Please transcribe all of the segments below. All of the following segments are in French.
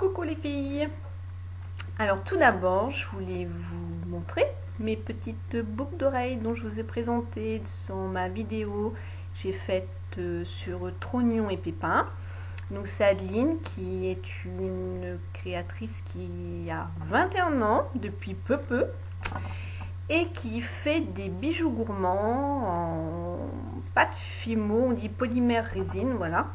Coucou les filles. Alors tout d'abord, je voulais vous montrer mes petites boucles d'oreilles dont je vous ai présenté dans ma vidéo que j'ai faite sur Trognon et Pépin. Donc c'est Adeline qui est une créatrice qui a 21 ans depuis peu et qui fait des bijoux gourmands en pâte fimo, on dit polymère résine, voilà.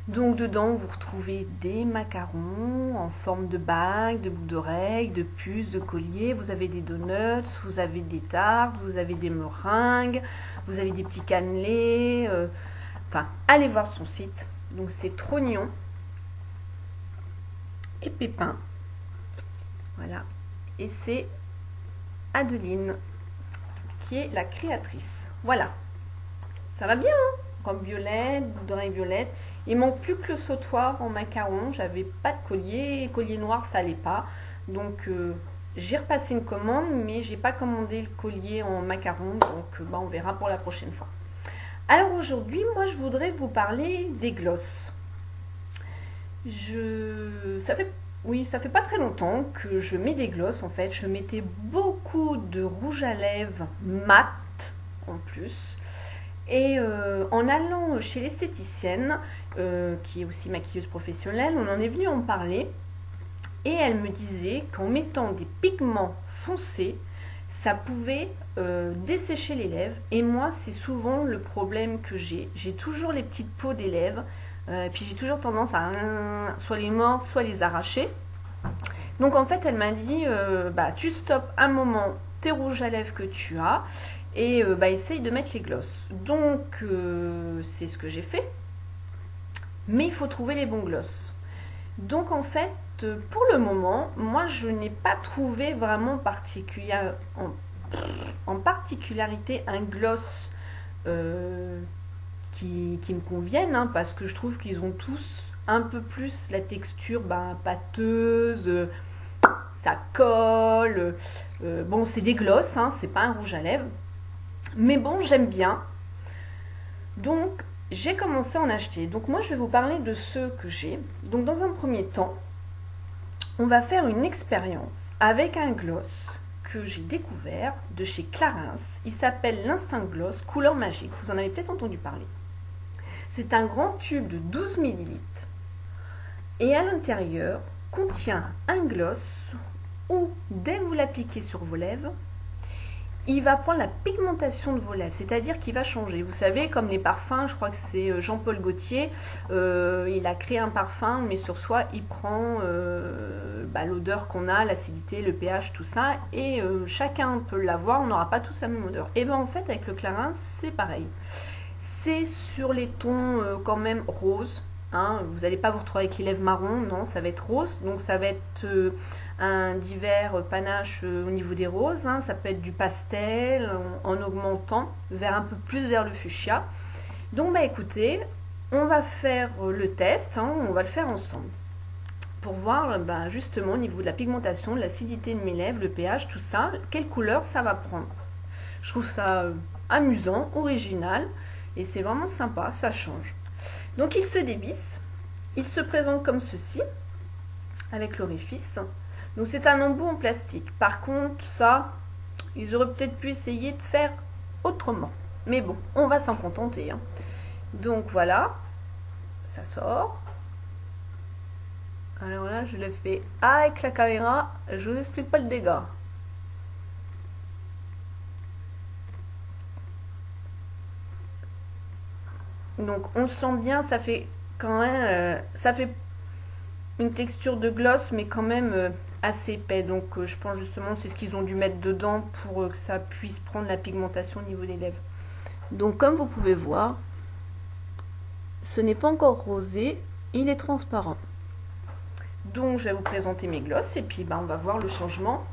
Donc dedans vous retrouvez des macarons en forme de bagues, de boucles d'oreilles, de puces, de colliers, vous avez des donuts, vous avez des tartes, vous avez des meringues, vous avez des petits cannelés, enfin allez voir son site. Donc c'est Trognon et Pépin, voilà, et c'est Adeline qui est la créatrice, voilà. Ça va bien, hein? Robe violette, boucle d'oreilles violette. Il manque plus que le sautoir en macaron. J'avais pas de collier, collier noir ça allait pas. Donc j'ai repassé une commande, mais j'ai pas commandé le collier en macaron. Donc on verra pour la prochaine fois. Alors aujourd'hui, moi je voudrais vous parler des glosses. Ça fait pas très longtemps que je mets des glosses en fait. Je mettais beaucoup de rouge à lèvres mat en plus. Et en allant chez l'esthéticienne, qui est aussi maquilleuse professionnelle, on en est venu en parler. Et elle me disait qu'en mettant des pigments foncés, ça pouvait dessécher les lèvres. Et moi, c'est souvent le problème que j'ai. J'ai toujours les petites peaux des lèvres. Et puis j'ai toujours tendance à soit les mordre, soit les arracher. Donc en fait, elle m'a dit, tu stoppes un moment tes rouges à lèvres que tu as. Et essaye de mettre les glosses. Donc c'est ce que j'ai fait. Mais il faut trouver les bons glosses. Donc en fait, pour le moment, moi je n'ai pas trouvé vraiment en particularité un gloss qui me convienne, hein, parce que je trouve qu'ils ont tous un peu plus la texture pâteuse, ça colle. Bon, c'est des glosses, hein, c'est pas un rouge à lèvres. Mais bon, j'aime bien. Donc, j'ai commencé à en acheter. Donc, moi, je vais vous parler de ceux que j'ai. Donc, dans un premier temps, on va faire une expérience avec un gloss que j'ai découvert de chez Clarins. Il s'appelle l'Instinct Gloss Couleur Magique. Vous en avez peut-être entendu parler. C'est un grand tube de 12 ml. Et à l'intérieur, contient un gloss où, dès que vous l'appliquez sur vos lèvres, il va prendre la pigmentation de vos lèvres, c'est-à-dire qu'il va changer. Vous savez, comme les parfums, je crois que c'est Jean-Paul Gaultier, il a créé un parfum, mais sur soi, il prend l'odeur qu'on a, l'acidité, le pH, tout ça, et chacun peut l'avoir, on n'aura pas tous la même odeur. Et bien en fait, avec le Clarins, c'est pareil. C'est sur les tons quand même roses, hein, vous n'allez pas vous retrouver avec les lèvres marron, non, ça va être rose, donc ça va être un divers panache au niveau des roses, hein, ça peut être du pastel en augmentant un peu plus vers le fuchsia. Donc écoutez, on va faire le test, hein, on va le faire ensemble pour voir justement au niveau de la pigmentation, de l'acidité de mes lèvres, le pH, tout ça, quelle couleur ça va prendre. Je trouve ça amusant, original et c'est vraiment sympa, ça change. Donc il se dévisse, il se présente comme ceci avec l'orifice. Donc c'est un embout en plastique. Par contre, ça, ils auraient peut-être pu essayer de faire autrement. Mais bon, on va s'en contenter, hein. Donc voilà, ça sort. Alors là, je le fais avec la caméra. Je vous explique pas le dégât. Donc on le sent bien, ça fait quand même, ça fait une texture de gloss, mais quand même assez épais. Donc je pense justement c'est ce qu'ils ont dû mettre dedans pour que ça puisse prendre la pigmentation au niveau des lèvres. Donc comme vous pouvez voir, ce n'est pas encore rosé, il est transparent. Donc je vais vous présenter mes glosses et puis on va voir le changement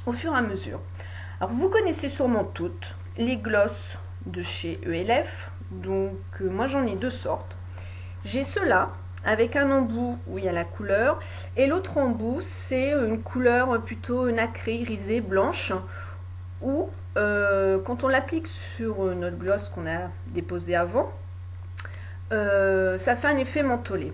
au fur et à mesure. Alors vous connaissez sûrement toutes les glosses de chez ELF. Donc moi j'en ai deux sortes. J'ai ceux-là avec un embout où il y a la couleur et l'autre embout c'est une couleur plutôt nacrée, irisée, blanche, où quand on l'applique sur notre gloss qu'on a déposé avant, ça fait un effet mentholé.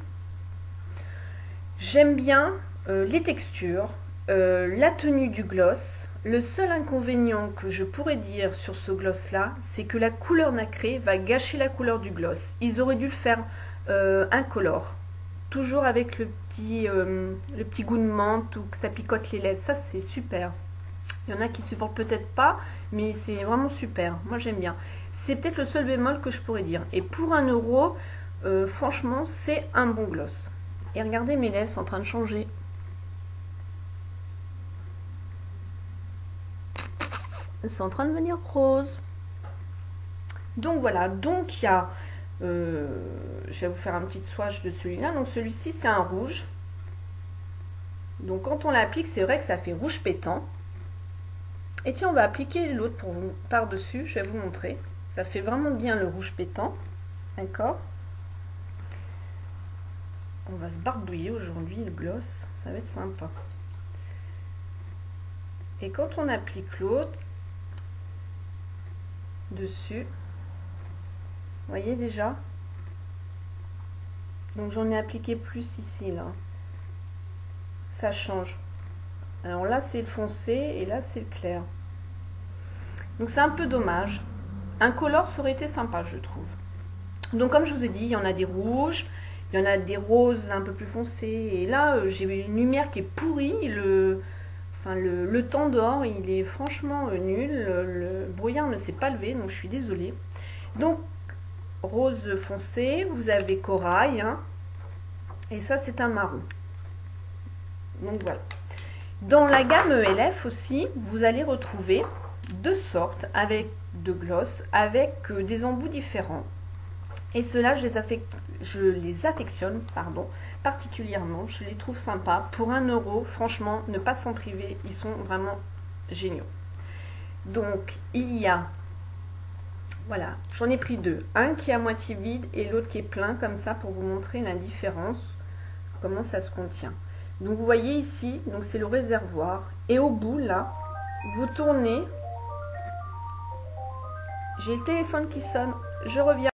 J'aime bien les textures, la tenue du gloss. Le seul inconvénient que je pourrais dire sur ce gloss là, c'est que la couleur nacrée va gâcher la couleur du gloss. Ils auraient dû le faire incolore. Toujours avec le petit goût de menthe ou que ça picote les lèvres. Ça, c'est super. Il y en a qui supportent peut-être pas, mais c'est vraiment super. Moi, j'aime bien. C'est peut-être le seul bémol que je pourrais dire. Et pour 1 euro, franchement, c'est un bon gloss. Et regardez, mes lèvres sont en train de changer. C'est en train de devenir rose. Donc voilà, donc il y a... je vais vous faire un petit swatch de celui-là. Donc celui-ci, c'est un rouge. Donc quand on l'applique, c'est vrai que ça fait rouge pétant. Et tiens, on va appliquer l'autre pour vous par-dessus. Je vais vous montrer. Ça fait vraiment bien le rouge pétant. D'accord? On va se barbouiller aujourd'hui le gloss. Ça va être sympa. Et quand on applique l'autre dessus, vous voyez déjà? Donc j'en ai appliqué plus ici, là. Ça change. Alors là, c'est le foncé et là, c'est le clair. Donc c'est un peu dommage. Un color, ça aurait été sympa, je trouve. Donc comme je vous ai dit, il y en a des rouges, il y en a des roses un peu plus foncés. Et là, j'ai une lumière qui est pourrie. Le temps dehors, il est franchement nul. Le brouillard ne s'est pas levé, donc je suis désolée. Donc, rose foncé, vous avez corail. Hein, et ça, c'est un marron. Donc voilà. Dans la gamme ELF aussi, vous allez retrouver 2 sortes avec de gloss avec des embouts différents. Et ceux-là, je les affectionne particulièrement. Je les trouve sympas. Pour 1 euro, franchement, ne pas s'en priver. Ils sont vraiment géniaux. Donc, il y a... Voilà, j'en ai pris 2. Un qui est à moitié vide et l'autre qui est plein, comme ça, pour vous montrer la différence. Comment ça se contient. Donc vous voyez ici, donc c'est le réservoir. Et au bout, là, vous tournez. J'ai le téléphone qui sonne. Je reviens.